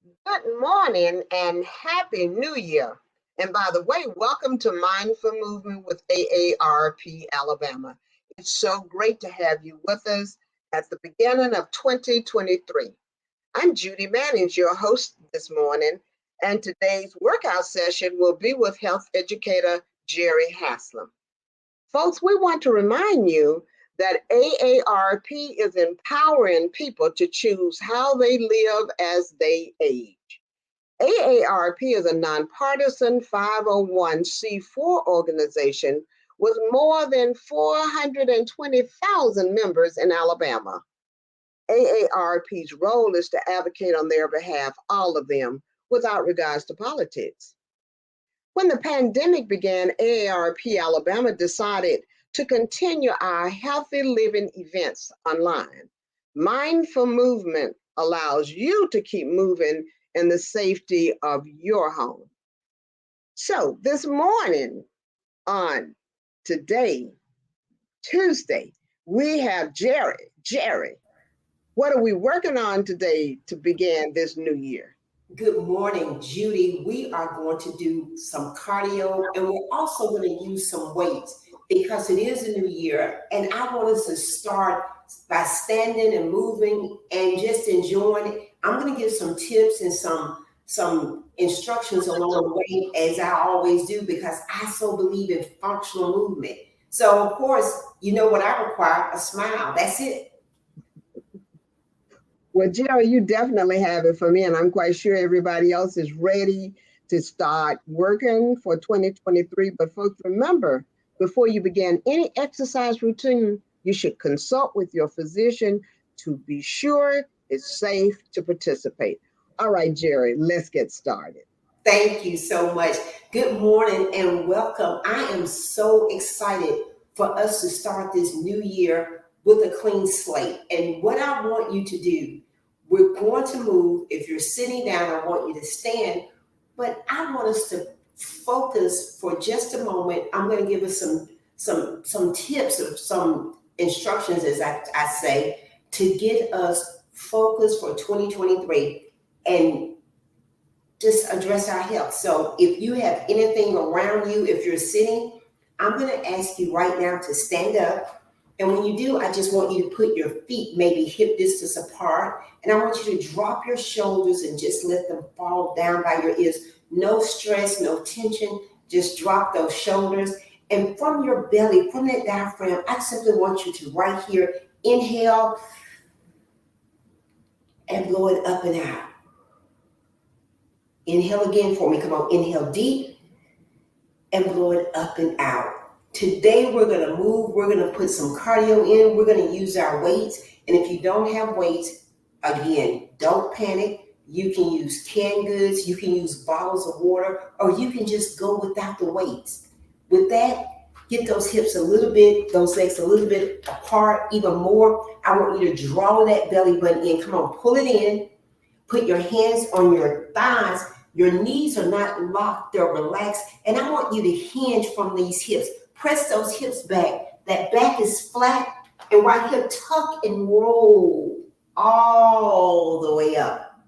Good morning and happy new year. And by the way, welcome to Mindful Movement with AARP Alabama. It's so great to have you with us at the beginning of 2023. I'm Judy Mannings, your host this morning, and today's workout session will be with Health Educator Jerri Haslem. Folks, we want to remind you that AARP is empowering people to choose how they live as they age. AARP is a nonpartisan 501c4 organization with more than 420,000 members in Alabama. AARP's role is to advocate on their behalf, all of them, without regards to politics. When the pandemic began, AARP Alabama decided to continue our healthy living events online. Mindful Movement allows you to keep moving in the safety of your home. So this morning on today, Tuesday, we have Jerri. Jerri, what are we working on today to begin this new year? Good morning, Judy. We are going to do some cardio and we're also going to use some weights because it is a new year. And I want us to start by standing and moving and just enjoying it. I'm going to give some tips and some instructions along the way, as I always do, because I so believe in functional movement. So, of course, you know what I require? A smile. That's it. Well, Jerri, you definitely have it for me, and I'm quite sure everybody else is ready to start working for 2023. But folks, remember, before you begin any exercise routine, you should consult with your physician to be sure it's safe to participate. All right, Jerri, let's get started. Thank you so much. Good morning and welcome. I am so excited for us to start this new year with a clean slate. And what I want you to do, we're going to move. If you're sitting down, I want you to stand. But I want us to focus for just a moment. I'm going to give us some tips or some instructions, as I say, to get us focused for 2023. And just address our health. So if you have anything around you, if you're sitting, I'm going to ask you right now to stand up. And when you do, I just want you to put your feet maybe hip distance apart. And I want you to drop your shoulders and just let them fall down by your ears. No stress, no tension. Just drop those shoulders. And from your belly, from that diaphragm, I simply want you to right here, inhale and blow it up and out. Inhale again for me. Come on, inhale deep and blow it up and out. Today we're going to move. We're going to put some cardio in. We're going to use our weights. And if you don't have weights, again, don't panic. You can use canned goods. You can use bottles of water, or you can just go without the weights. With that, get those hips a little bit, those legs a little bit apart, even more. I want you to draw that belly button in. Come on, pull it in. Put your hands on your thighs. Your knees are not locked, they're relaxed. And I want you to hinge from these hips. Press those hips back. That back is flat. And right here, tuck and roll all the way up.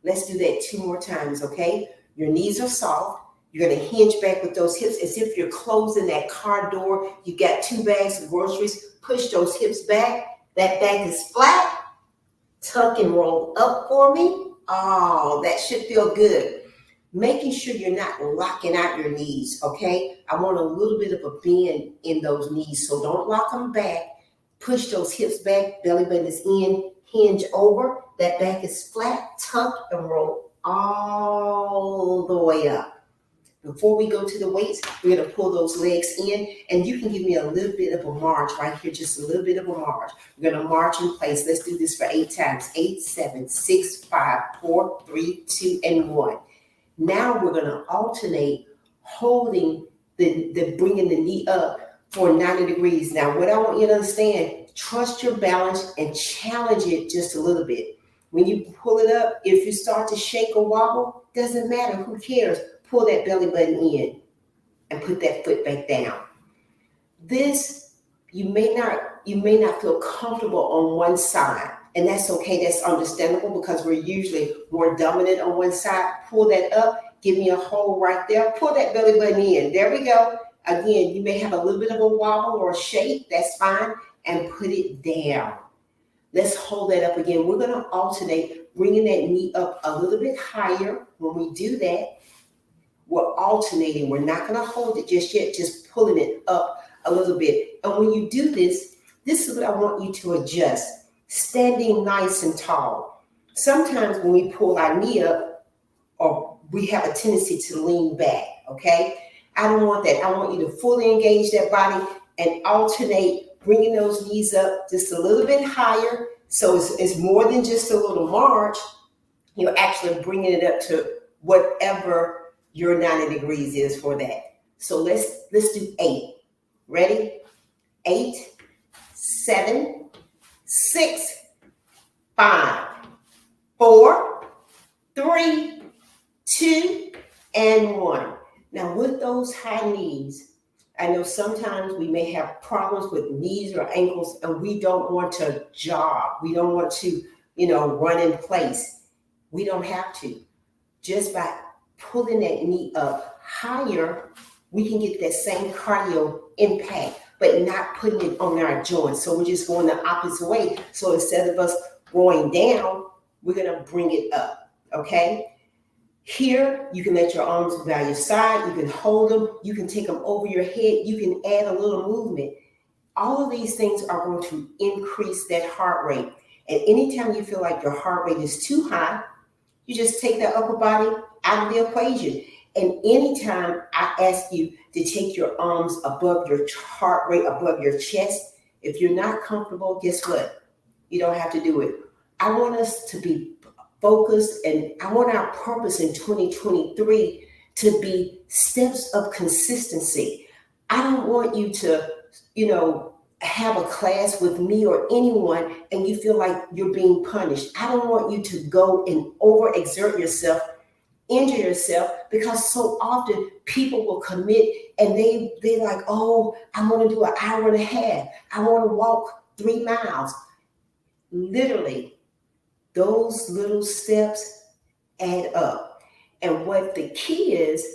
Let's do that 2 more times, okay? Your knees are soft. You're going to hinge back with those hips as if you're closing that car door. You got 2 bags of groceries. Push those hips back. That back is flat. Tuck and roll up for me. Oh, that should feel good. Making sure you're not locking out your knees, okay? I want a little bit of a bend in those knees, so don't lock them back. Push those hips back, belly button is in, hinge over. That back is flat, tuck and roll all the way up. Before we go to the weights, we're going to pull those legs in, and you can give me a little bit of a march right here, just a little bit of a march. We're going to march in place. Let's do this for 8 times. 8, 7, 6, 5, 4, 3, 2, and 1. Now we're going to alternate holding the bringing the knee up for 90 degrees. Now, what I want you to understand, trust your balance and challenge it just a little bit. When you pull it up, if you start to shake or wobble, doesn't matter. Who cares? Pull that belly button in and put that foot back down. This, you may not feel comfortable on one side. And that's okay. That's understandable because we're usually more dominant on one side. Pull that up. Give me a hold right there. Pull that belly button in. There we go. Again, you may have a little bit of a wobble or a shake. That's fine. And put it down. Let's hold that up again. We're going to alternate, bringing that knee up a little bit higher. When we do that, we're alternating. We're not going to hold it just yet, just pulling it up a little bit. And when you do this, this is what I want you to adjust. Standing nice and tall. Sometimes when we pull our knee up, or we have a tendency to lean back, okay? I don't want that. I want you to fully engage that body and alternate, bringing those knees up just a little bit higher. So it's more than just a little march. You're actually bringing it up to whatever your 90 degrees is for that. So let's do 8. Ready? 8, 7, 6, 5, 4, 3, 2, and 1. Now with those high knees, I know sometimes we may have problems with knees or ankles and we don't want to jog. We don't want to, run in place. We don't have to. Just by pulling that knee up higher, we can get that same cardio impact, but not putting it on our joints. So we're just going the opposite way. So instead of us going down, we're going to bring it up, okay? Here, you can let your arms be by your side. You can hold them. You can take them over your head. You can add a little movement. All of these things are going to increase that heart rate. And anytime you feel like your heart rate is too high, you just take that upper body out of the equation. And anytime I ask you to take your arms above your heart rate, above your chest, if you're not comfortable, guess what? You don't have to do it. I want us to be focused, and I want our purpose in 2023 to be steps of consistency. I don't want you to, have a class with me or anyone and you feel like you're being punished. I don't want you to go and overexert yourself, injure yourself, because so often people will commit and they like, oh, I want to do an hour and a half. I want to walk 3 miles. Literally, those little steps add up. And what the key is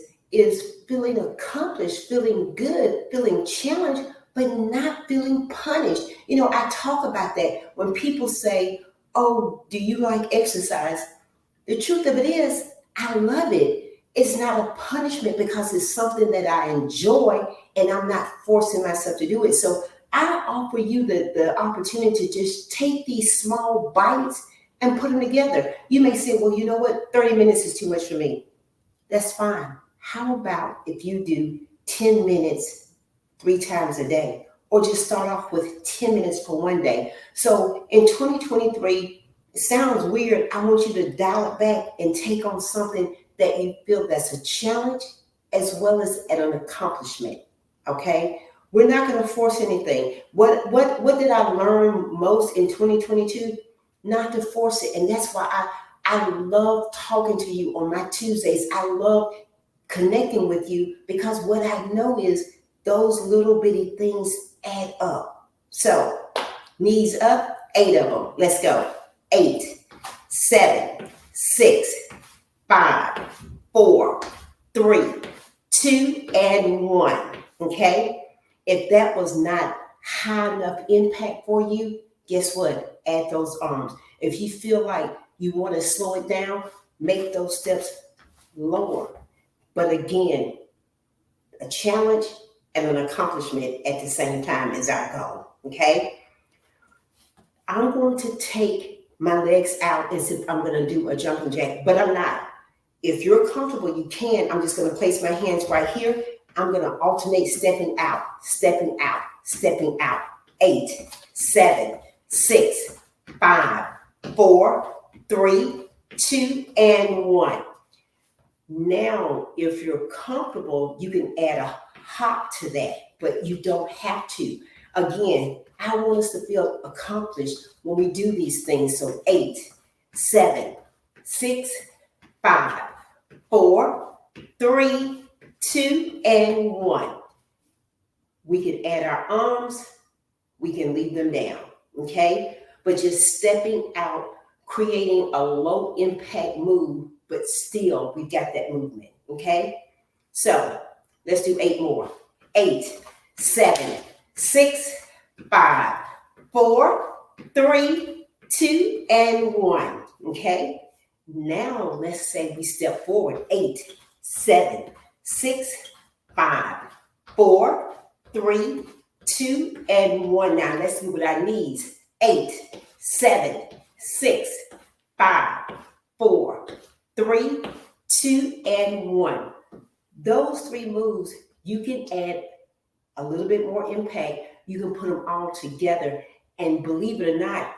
feeling accomplished, feeling good, feeling challenged, but not feeling punished. I talk about that when people say, oh, do you like exercise? The truth of it is, I love it. It's not a punishment because it's something that I enjoy and I'm not forcing myself to do it. So I offer you the opportunity to just take these small bites and put them together. You may say, well, you know what? 30 minutes is too much for me. That's fine. How about if you do 10 minutes 3 times a day, or just start off with 10 minutes for one day? So in 2023, it sounds weird. I want you to dial it back and take on something that you feel that's a challenge as well as an accomplishment. Okay? We're not going to force anything. What did I learn most in 2022? Not to force it. And that's why I love talking to you on my Tuesdays. I love connecting with you because what I know is those little bitty things add up. So knees up, 8 of them. Let's go. 8, 7, 6, 5, 4, 3, 2, and 1. Okay? If that was not high enough impact for you, guess what? Add those arms. If you feel like you want to slow it down, make those steps lower. But again, a challenge and an accomplishment at the same time is our goal. Okay? I'm going to take my legs out as if I'm going to do a jumping jack, but I'm not. If you're comfortable, you can. I'm just going to place my hands right here. I'm going to alternate stepping out, stepping out, stepping out. 8, 7, 6, 5, 4, 3, 2, and 1. Now, if you're comfortable, you can add a hop to that, but you don't have to. Again, I want us to feel accomplished when we do these things. So 8, 7, 6, 5, 4, 3, 2, and 1. We can add our arms. We can leave them down. Okay? but just stepping out, creating a low impact move, but still we got that movement. Okay? So let's do 8 more. 8, 7, 6, 5, 4, 3, 2, and 1. Okay? Now let's say we step forward. 8, 7, 6, 5, 4, 3, 2, and 1. Now let's do with our knees. 8, 7, 6, 5, 4, 3, 2, and 1. Those 3 moves, you can add a little bit more impact. You can put them all together, and believe it or not,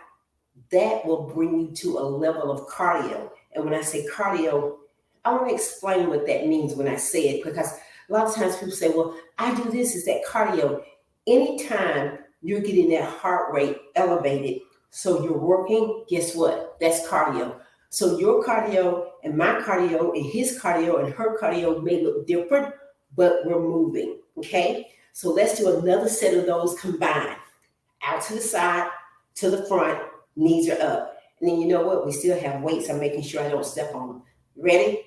that will bring you to a level of cardio. And when I say cardio, I want to explain what that means when I say it, because a lot of times people say, well, I do this, is that cardio? Anytime you're getting that heart rate elevated, so you're working, guess what? That's cardio. So your cardio and my cardio and his cardio and her cardio may look different, but we're moving, okay? So let's do another set of those combined. Out to the side, to the front, knees are up. And then you know what? We still have weights. I'm making sure I don't step on them. Ready?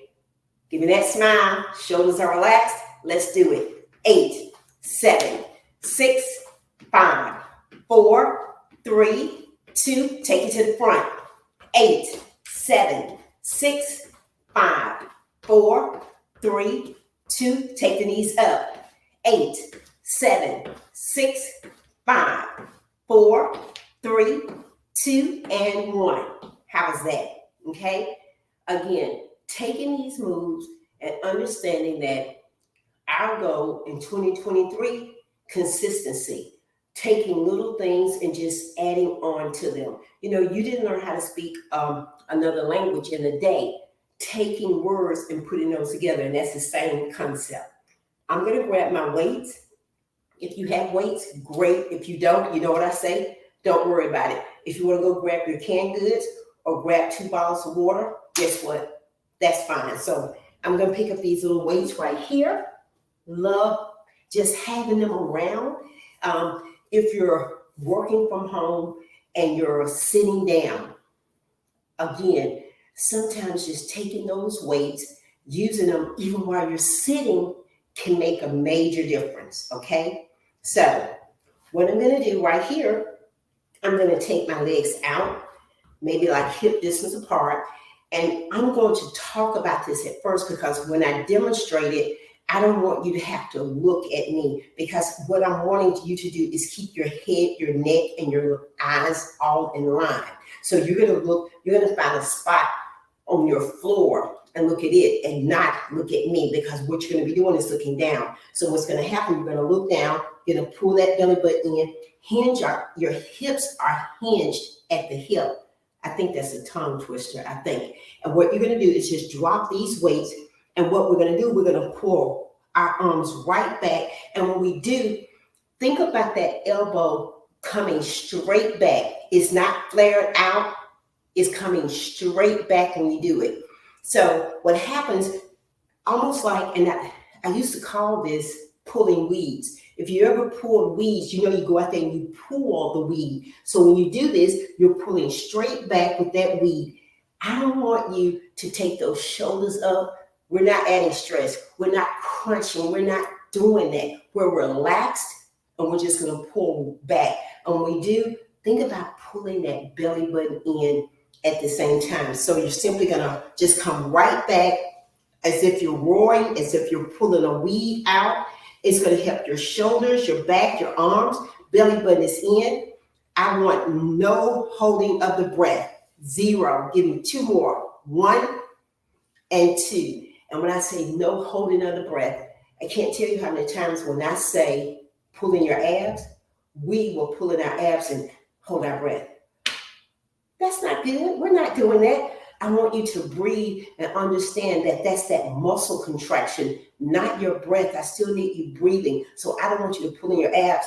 Give me that smile. Shoulders are relaxed. Let's do it. 8, 7, 6, 5, 4, 3, 2. Take it to the front. 8, 7, 6, 5, 4, 3, 2. Take the knees up. 8, 7, 6, 5, 4, 3, 2, and 1. How's that? Okay? Again, taking these moves and understanding that our goal in 2023, consistency, taking little things and just adding on to them. You know, you didn't learn how to speak another language in a day, taking words and putting those together, and that's the same concept. I'm going to grab my weights. If you have weights, great. If you don't, you know what I say? Don't worry about it. If you want to go grab your canned goods or grab 2 bottles of water, guess what? That's fine. So I'm going to pick up these little weights right here. Love just having them around. If you're working from home and you're sitting down, again, sometimes just taking those weights, using them even while you're sitting can make a major difference, okay? So what I'm going to do right here, I'm going to take my legs out, maybe like hip distance apart, and I'm going to talk about this at first because when I demonstrate it, I don't want you to have to look at me, because what I'm wanting you to do is keep your head, your neck, and your eyes all in line. So you're going to find a spot on your floor and look at it and not look at me, because what you're going to be doing is looking down. So what's going to happen, you're going to look down, you're going to pull that belly button in, your hips are hinged at the hip. I think that's a tongue twister, I think. And what you're going to do is just drop these weights. And what we're going to do, we're going to pull our arms right back. And when we do, think about that elbow coming straight back. It's not flared out. It's coming straight back when you do it. So what happens, almost like, and I used to call this pulling weeds. If you ever pulled weeds, you know you go out there and you pull the weed. So when you do this, you're pulling straight back with that weed. I don't want you to take those shoulders up. We're not adding stress. We're not crunching. We're not doing that. We're relaxed and we're just going to pull back. And when we do, think about pulling that belly button in at the same time. So you're simply going to just come right back as if you're roaring, as if you're pulling a weed out. It's going to help your shoulders, your back, your arms. Belly button is in. I want no holding of the breath. 0. Give me 2 more. 1 and 2. And when I say no holding of the breath, I can't tell you how many times when I say pull in your abs, we will pull in our abs and hold our breath. That's not good. We're not doing that. I want you to breathe and understand that that's that muscle contraction, not your breath. I still need you breathing. So I don't want you to pull in your abs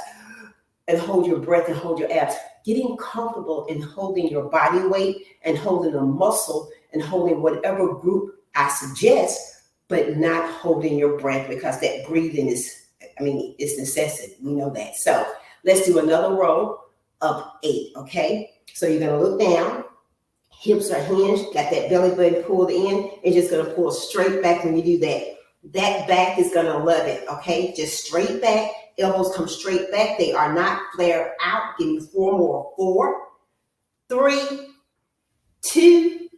and hold your breath and hold your abs. Getting comfortable in holding your body weight and holding a muscle and holding whatever group I suggest, but not holding your breath, because that breathing is necessity. We know that. So let's do another row of 8, okay? So you're gonna look down, hips are hinged, got that belly button pulled in, and just gonna pull straight back when you do that. That back is gonna love it, okay? Just straight back, elbows come straight back. They are not flared out. Give me 4 more. 4, 3, 2,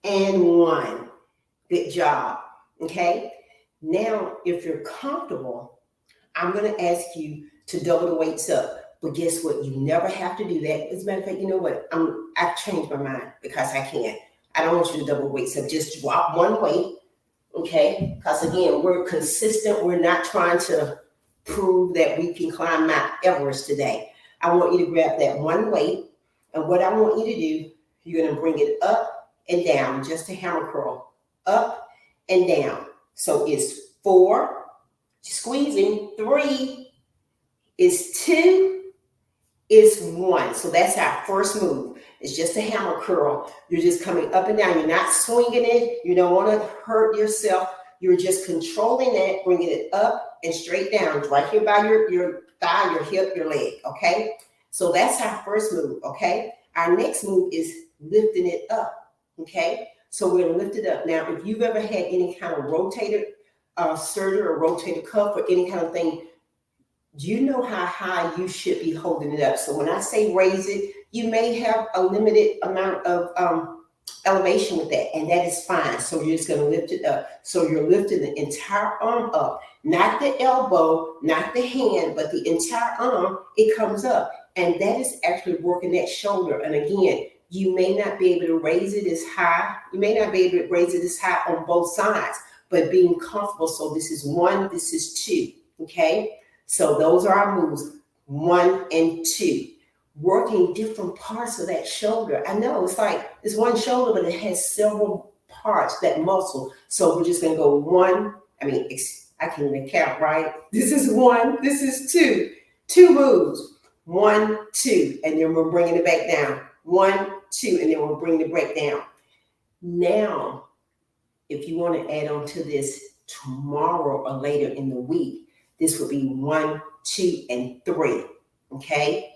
and 1. Good job, okay? Now, if you're comfortable, I'm gonna ask you to double the weights up. But guess what? You never have to do that. As a matter of fact, you know what? I've changed my mind because I can't. I don't want you to double weights up. Just drop one weight, okay? Because again, we're consistent. We're not trying to prove that we can climb Mount Everest today. I want you to grab that one weight, and what I want you to do, you're gonna bring it up and down, just a hammer curl, up and down. So it's 4, squeezing, 3, is 2, is 1. So that's our first move. It's just a hammer curl. You're just coming up and down. You're not swinging it. You don't want to hurt yourself. You're just controlling it, bringing it up and straight down, right here by your thigh, your hip, your leg, okay? So that's our first move, okay? Our next move is lifting it up, okay? So we're going to lift it up. Now, if you've ever had any kind of rotator surgery or rotator cuff or any kind of thing, you know how high you should be holding it up. So when I say raise it, you may have a limited amount of elevation with that, and that is fine. So you're just going to lift it up. So you're lifting the entire arm up, not the elbow, not the hand, but the entire arm. It comes up, and that is actually working that shoulder. And again, you may not be able to raise it as high. You may not be able to raise it as high on both sides, but being comfortable. So this is 1, this is 2, okay? So those are our moves, 1 and 2. Working different parts of that shoulder. I know it's like it's one shoulder, but it has several parts, that muscle. So we're just going to go 1. I mean, I can't even count, right? This is 1, this is 2. 2 moves, 1, 2, and then we're bringing it back down. 1, 2, and then we're bringing it back down. Now, if you want to add on to this tomorrow or later in the week, this would be 1, 2, and 3, okay?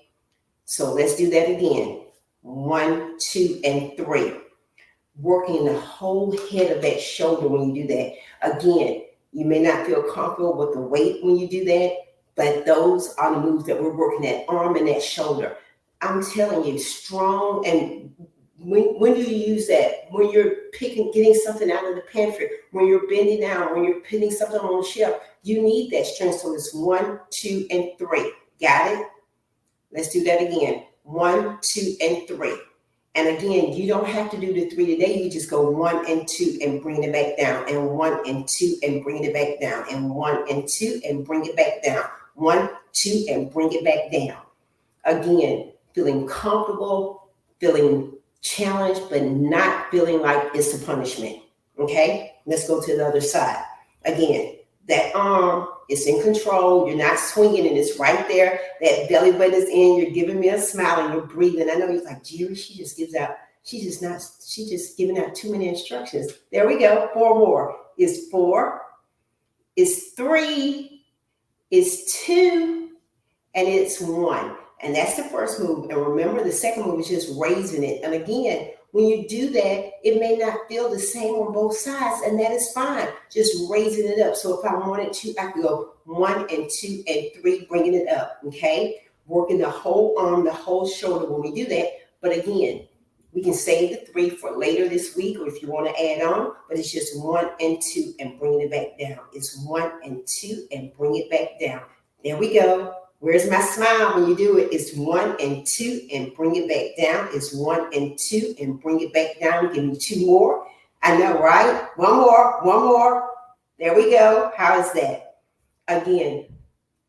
So let's do that again. 1, 2, and 3. Working the whole head of that shoulder when you do that. Again, you may not feel comfortable with the weight when you do that, but those are the moves that we're working, that arm and that shoulder. I'm telling you, strong. And when do you use that? When you're getting something out of the pantry, when you're bending down, when you're putting something on the shelf, you need that strength. So it's 1, 2, and 3. Got it? Let's do that again. 1, 2, and 3. And again, you don't have to do the 3 today. You just go 1 and 2 and bring it back down, and 1 and 2 and bring it back down, and 1 and 2 and bring it back down. 1, 2 and bring it back down. Again, feeling comfortable, feeling challenged, but not feeling like it's a punishment. Okay, let's go to the other side. Again, that arm is in control. You're not swinging, and it's right there. That belly button is in. You're giving me a smile, and you're breathing. I know you're like, Jerri, she's just giving out too many instructions. There we go. 4 more. Is 4. Is 3. Is 2. And it's 1. And that's the first move. And remember, the second move is just raising it. And again, when you do that, it may not feel the same on both sides, and that is fine. Just raising it up. So if I wanted to, I could go 1 and 2 and 3, bringing it up, okay? Working the whole arm, the whole shoulder when we do that. But again, we can save the 3 for later this week, or if you want to add on, but it's just 1 and 2 and bringing it back down. It's 1 and 2 and bring it back down. There we go. Where's my smile when you do it? It's 1 and 2 and bring it back down. It's 1 and 2 and bring it back down. Give me 2 more. I know, right? 1 more, 1 more. There we go. How is that? Again,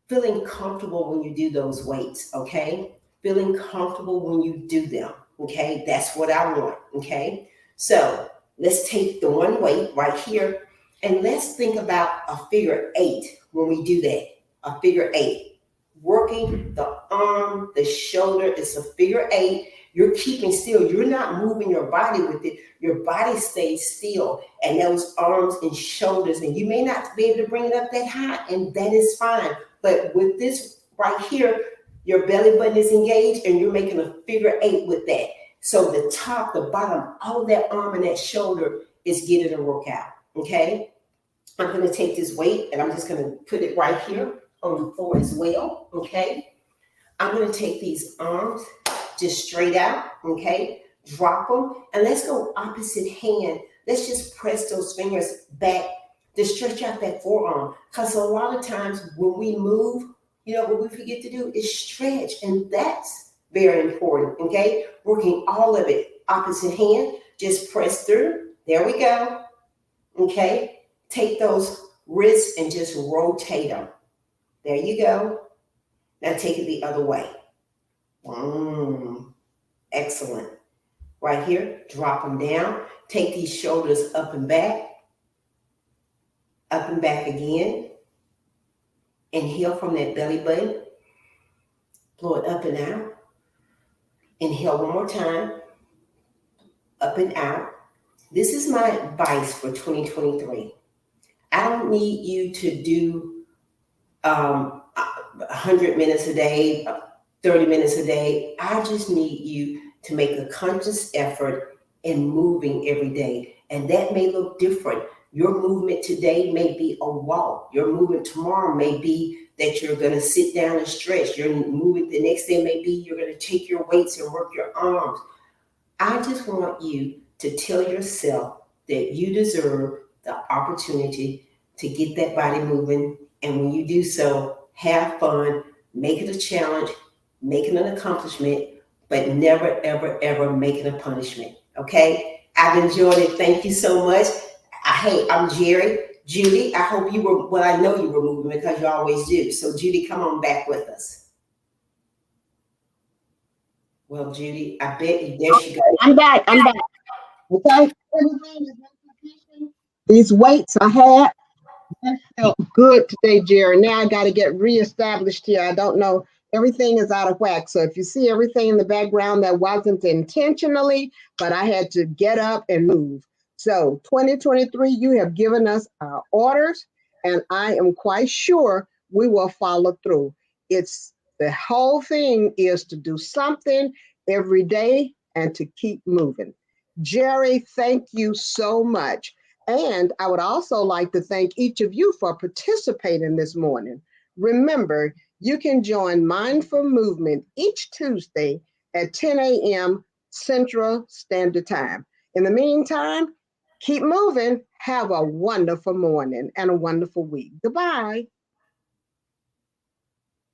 feeling comfortable when you do those weights, okay? Feeling comfortable when you do them, okay? That's what I want, okay? So let's take the one weight right here, and let's think about a figure 8 when we do that, a figure 8. Working the arm, the shoulder, it's a figure 8. You're keeping still. You're not moving your body with it. Your body stays still. And those arms and shoulders, and you may not be able to bring it up that high, and that is fine. But with this right here, Your belly button is engaged and you're making a figure 8 with that. So the top, the bottom, all of that arm and that shoulder is getting a workout. Okay. I'm going to take this weight and I'm just going to put it right here on the floor as well. Okay. I'm going to take these arms just straight out. Okay. Drop them and let's go opposite hand. Let's just press those fingers back to stretch out that forearm. Because a lot of times when we move, what we forget to do is stretch. And that's very important. Okay. Working all of it opposite hand. Just press through. There we go. Okay. Take those wrists and just rotate them. There you go. Now take it the other way. Excellent. Right here, drop them down. Take these shoulders up and back again. Inhale from that belly button. Blow it up and out. Inhale one more time. Up and out. This is my advice for 2023. I don't need you to do 100 minutes a day, 30 minutes a day. I just need you to make a conscious effort in moving every day. And that may look different. Your movement today may be a walk. Your movement tomorrow may be that you're going to sit down and stretch. Your movement the next day may be you're going to take your weights and work your arms. I just want you to tell yourself that you deserve the opportunity to get that body moving. And when you do so, have fun, make it a challenge, make it an accomplishment, but never, ever, ever make it a punishment. Okay? I've enjoyed it. Thank you so much. Hey, I'm Jerri. Judy, I hope you were, well, I know you were moving because you always do. So Judy, come on back with us. Well, Judy, I bet you, there she goes. I'm back. Okay. Everything is in position. These weights I had, that felt good today, Jerri. Now I got to get reestablished here. I don't know. Everything is out of whack. So if you see everything in the background, that wasn't intentionally, but I had to get up and move. So 2023, you have given us our orders, and I am quite sure we will follow through. It's the whole thing is to do something every day and to keep moving. Jerri, thank you so much. And I would also like to thank each of you for participating this morning. Remember, you can join Mindful Movement each Tuesday at 10 a.m. Central Standard Time. In the meantime, keep moving. Have a wonderful morning and a wonderful week. Goodbye.